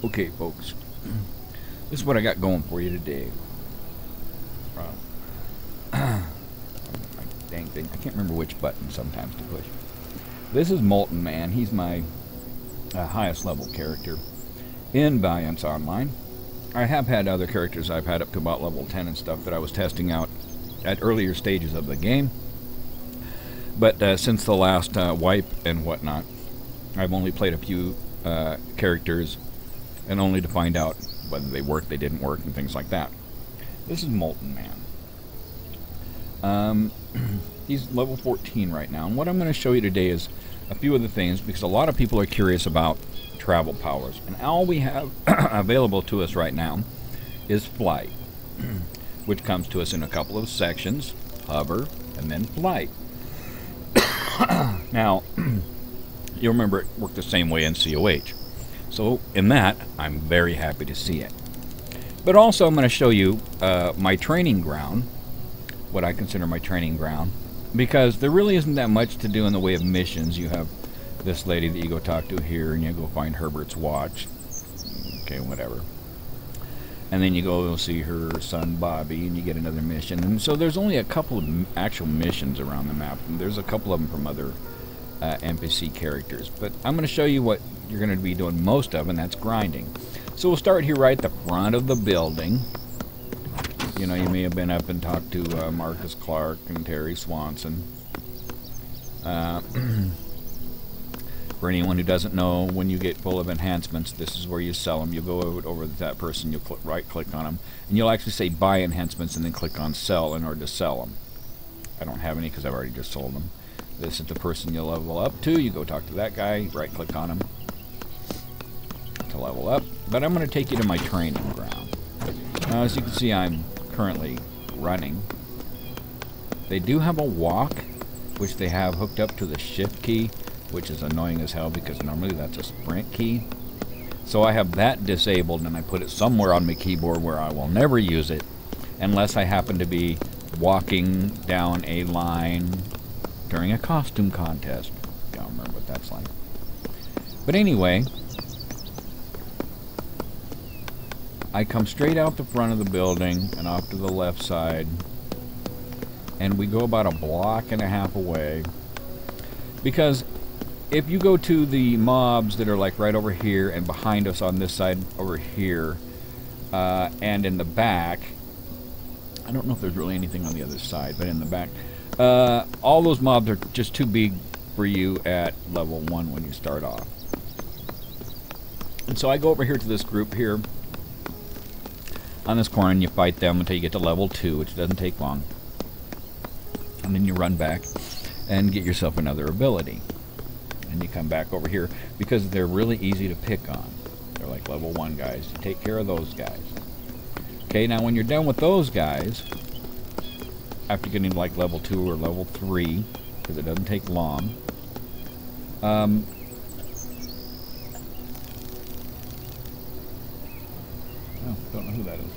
Okay, folks, this is what I got going for you today. My dang thing, I can't remember which button sometimes to push. This is Molten Man. He's my highest level character in Valiance Online. I have had other characters I've had up to about level 10 and stuff that I was testing out at earlier stages of the game. But since the last wipe and whatnot, I've only played a few characters, and only to find out whether they worked, they didn't work, and things like that. This is Molten Man. He's level 14 right now, and what I'm going to show you today is a few of the things, because a lot of people are curious about travel powers, and all we have available to us right now is flight, which comes to us in a couple of sections: hover and then flight. Now, you'll remember it worked the same way in CoH. So in that, I'm very happy to see it. But also I'm going to show you my training ground, what I consider my training ground, because there really isn't that much to do in the way of missions. You have this lady that you go talk to here, and you go find Herbert's watch. Okay, whatever. And then you go see her son Bobby, and you get another mission. And so there's only a couple of actual missions around the map. And there's a couple of them from other NPC characters. But I'm going to show you what you're going to be doing most of, and that's grinding. So we'll start here right at the front of the building. You know, you may have been up and talked to Marcus Clark and Terry Swanson. For anyone who doesn't know, when you get full of enhancements, this is where you sell them. You go over to that person, you'll right-click on them, and you'll actually say buy enhancements and then click on sell in order to sell them. I don't have any because I've already just sold them. This is the person you level up to. You go talk to that guy, right-click on him to level up. But I'm going to take you to my training ground. Now, as you can see, I'm currently running. They do have a walk, which they have hooked up to the shift key, which is annoying as hell because normally that's a sprint key. So I have that disabled, and I put it somewhere on my keyboard where I will never use it unless I happen to be walking down a line during a costume contest. I don't remember what that's like. But anyway, I come straight out the front of the building and off to the left side, and we go about a block and a half away, because if you go to the mobs that are like right over here and behind us on this side over here, and in the back, I don't know if there's really anything on the other side, but in the back, all those mobs are just too big for you at level 1 when you start off. And so I go over here to this group here on this corner, and you fight them until you get to level 2, which doesn't take long. And then you run back and get yourself another ability. And you come back over here because they're really easy to pick on. They're like level 1 guys. You take care of those guys. Okay, now when you're done with those guys, after getting like level 2 or level 3, because it doesn't take long, oh, don't know who that is.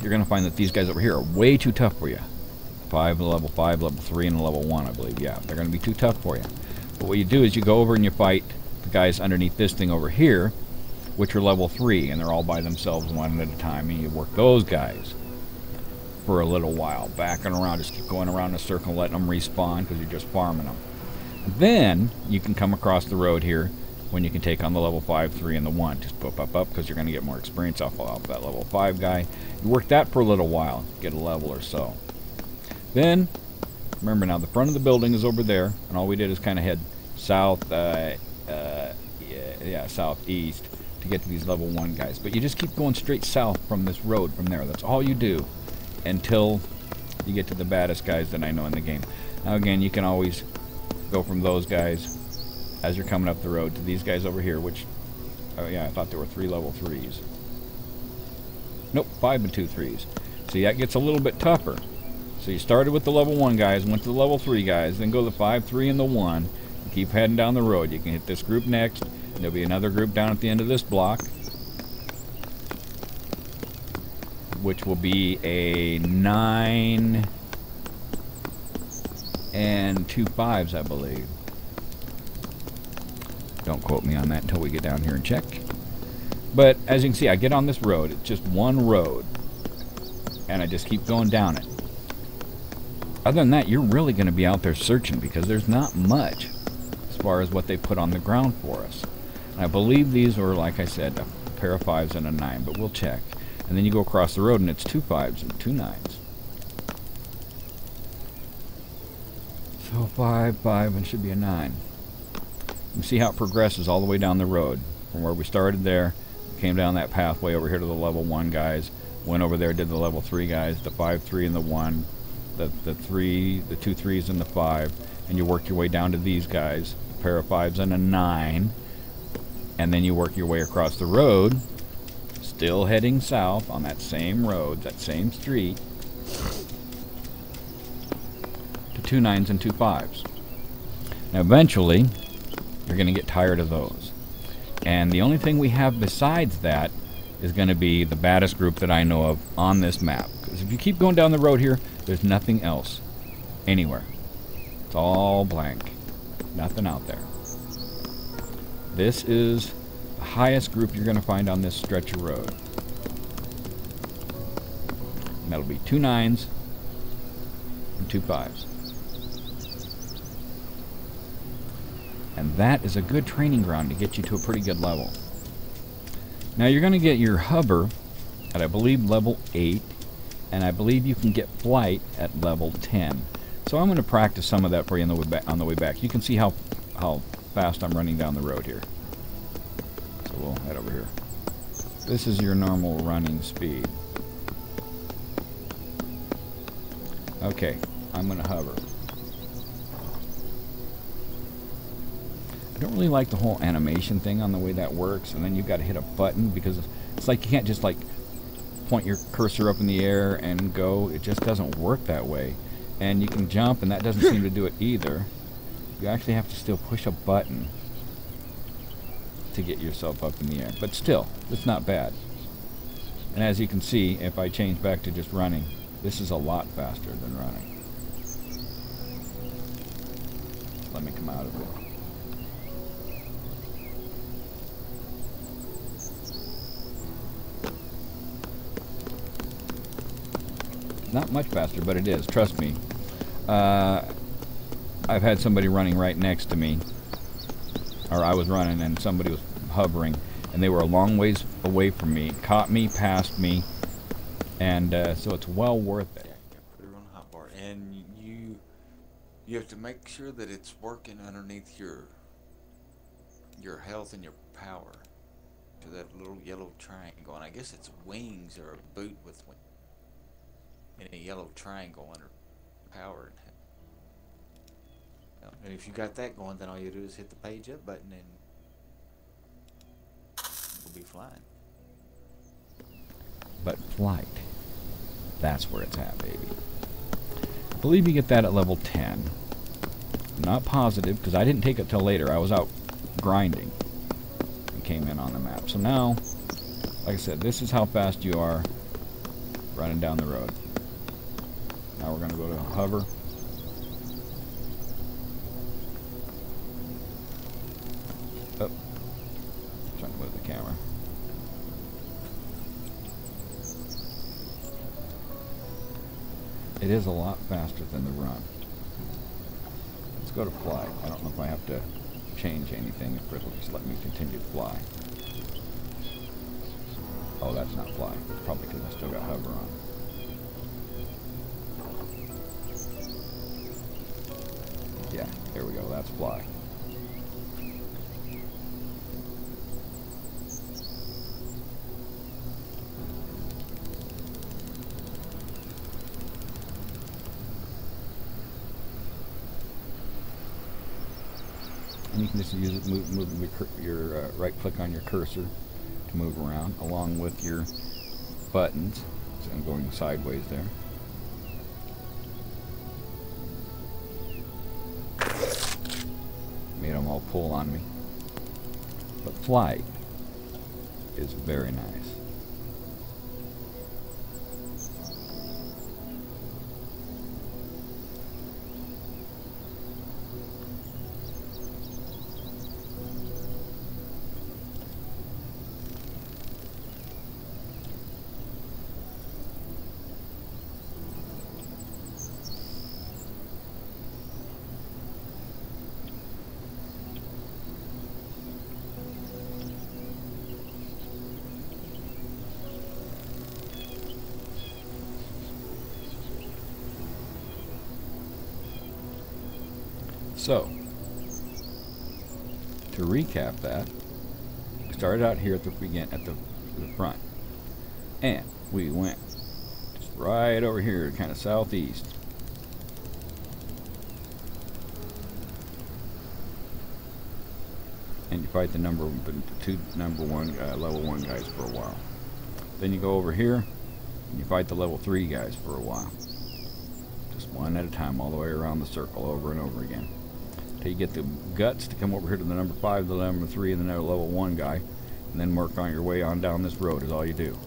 You're going to find that these guys over here are way too tough for you. Level 5, level 3, and level 1, I believe. Yeah, they're going to be too tough for you. But what you do is you go over and you fight the guys underneath this thing over here, which are level 3, and they're all by themselves one at a time, and you work those guys for a little while, backing around, just keep going around in a circle, letting them respawn, because you're just farming them. Then you can come across the road here when you can take on the level 5, 3, and the 1. Just up, because you're going to get more experience off that level 5 guy. You work that for a little while, get a level or so. Then, remember now, the front of the building is over there, and all we did is kind of head south, southeast to get to these level 1 guys. But you just keep going straight south from this road from there. That's all you do until you get to the baddest guys that I know in the game. Now again, you can always go from those guys as you're coming up the road to these guys over here, which, oh yeah, I thought there were 3 level 3s. Nope, 5 and 2 3s. See, that gets a little bit tougher. So you started with the level 1 guys, went to the level 3 guys, then go the 5, 3, and the 1. And keep heading down the road. You can hit this group next. And there'll be another group down at the end of this block, which will be a 9 and 2 5s, I believe. Don't quote me on that until we get down here and check. But as you can see, I get on this road. It's just one road. And I just keep going down it. Other than that, you're really going to be out there searching because there's not much as far as what they put on the ground for us. And I believe these are, like I said, a pair of 5s and a 9, but we'll check. And then you go across the road and it's 2 5s and 2 9s. So 5, 5, and should be a 9. You see how it progresses all the way down the road. From where we started there, came down that pathway over here to the level 1 guys, went over there, did the level 3 guys, the 5, 3, and the 1, the 2 3s and the 5, and you work your way down to these guys, a pair of 5s and a 9, and then you work your way across the road, still heading south on that same road, that same street, to 2 9s and 2 5s. Now eventually, you're going to get tired of those. And the only thing we have besides that is going to be the baddest group that I know of on this map. Because if you keep going down the road here, there's nothing else anywhere. It's all blank. Nothing out there. This is the highest group you're going to find on this stretch of road. And that'll be 2 9s and 2 5s. And that is a good training ground to get you to a pretty good level. Now you're going to get your hover at, I believe, level 8, and I believe you can get flight at level 10. So I'm going to practice some of that for you on the way back. You can see how fast I'm running down the road here. So we'll head over here. This is your normal running speed. Okay, I'm going to hover. I don't really like the whole animation thing on the way that works, and then you've got to hit a button because it's like you can't just like point your cursor up in the air and go. It just doesn't work that way. And you can jump, and that doesn't seem to do it either. You actually have to still push a button to get yourself up in the air. But still, it's not bad. And as you can see, if I change back to just running, this is a lot faster than running. Let me come out of it. Not much faster, but it is. Trust me. I've had somebody running right next to me, or I was running and somebody was hovering, and they were a long ways away from me, caught me, passed me, and so it's well worth it. Yeah, put it on hotbar, and you have to make sure that it's working underneath your health and your power to that little yellow triangle, and I guess it's wings or a boot with wings. In a yellow triangle under power. And if you got that going, then all you do is hit the page up button and we'll be flying. But flight, that's where it's at, baby. I believe you get that at level 10. I'm not positive because I didn't take it till later. I was out grinding and came in on the map. So now, like I said, this is how fast you are running down the road. Now we're going to go to hover. Oh, trying to move the camera. It is a lot faster than the run. Let's go to fly. I don't know if I have to change anything, if it'll just let me continue to fly. Oh, that's not fly. Probably because I still got hover on. Yeah, there we go, that's fly. And you can just use it, move your right click on your cursor to move around, along with your buttons. So I'm going sideways there. Made them all pull on me. But flight is very nice. So, to recap that, we started out here at the front, and we went just right over here, kind of southeast. And you fight the level 1 guys for a while. Then you go over here, and you fight the level 3 guys for a while. Just one at a time, all the way around the circle, over and over again. Till you get the guts to come over here to the number 5, the number 3, and the level 1 guy, and then work on your way on down this road is all you do.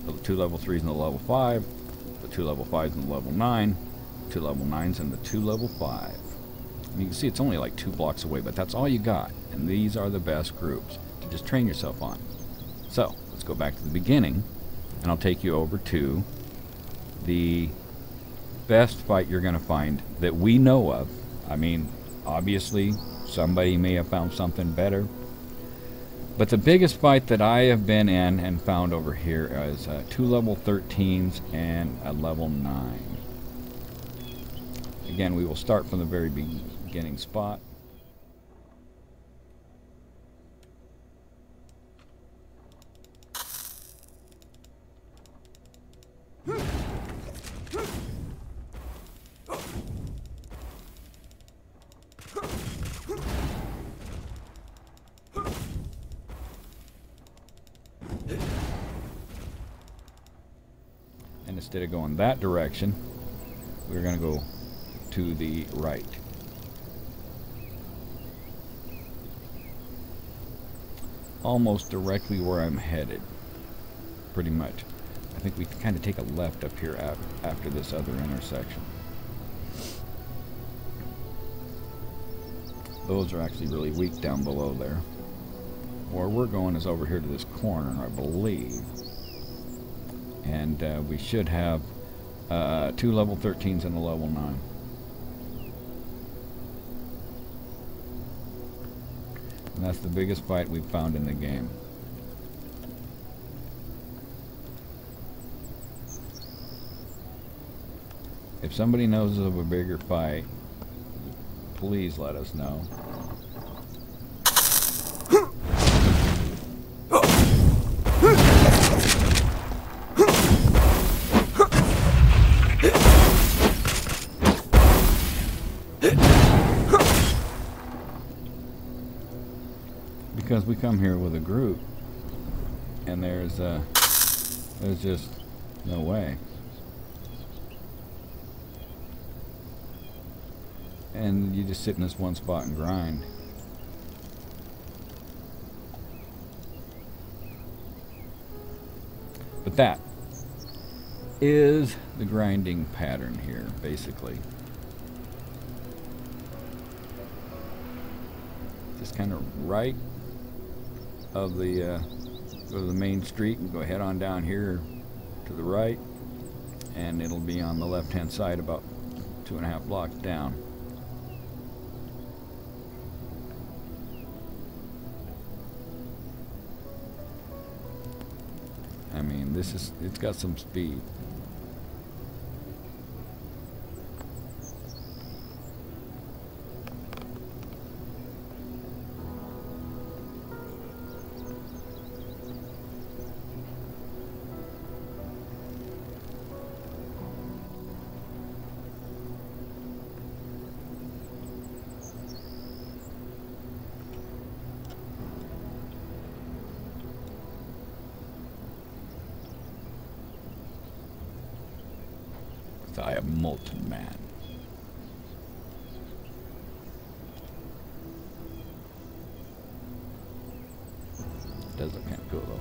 The 2 level 3s and the level 5, the 2 level 5s and the level 9, 2 level 9s and the 2 level 5. And you can see it's only like 2 blocks away, but that's all you got. And these are the best groups to just train yourself on. So, let's go back to the beginning, and I'll take you over to the best fight you're going to find that we know of. I mean, obviously, somebody may have found something better. But the biggest fight that I have been in and found over here is 2 level 13s and a level 9. Again, we will start from the very beginning spot. And instead of going that direction, we're going to go to the right. Almost directly where I'm headed, pretty much. I think we can kind of take a left up here after this other intersection. Those are actually really weak down below there. Where we're going is over here to this corner, I believe. And we should have 2 level 13s and a level 9. And that's the biggest fight we've found in the game. If somebody knows of a bigger fight, please let us know. Because we come here with a group, and there's just no way. And you just sit in this one spot and grind. But that is the grinding pattern here, basically. Just kind of right of the go to the main street and go head on down here to the right, and it'll be on the left hand side about 2.5 blocks down. I mean, it's got some speed. I am molten man. Does look kind of cool though.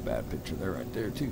bad picture there, right there too.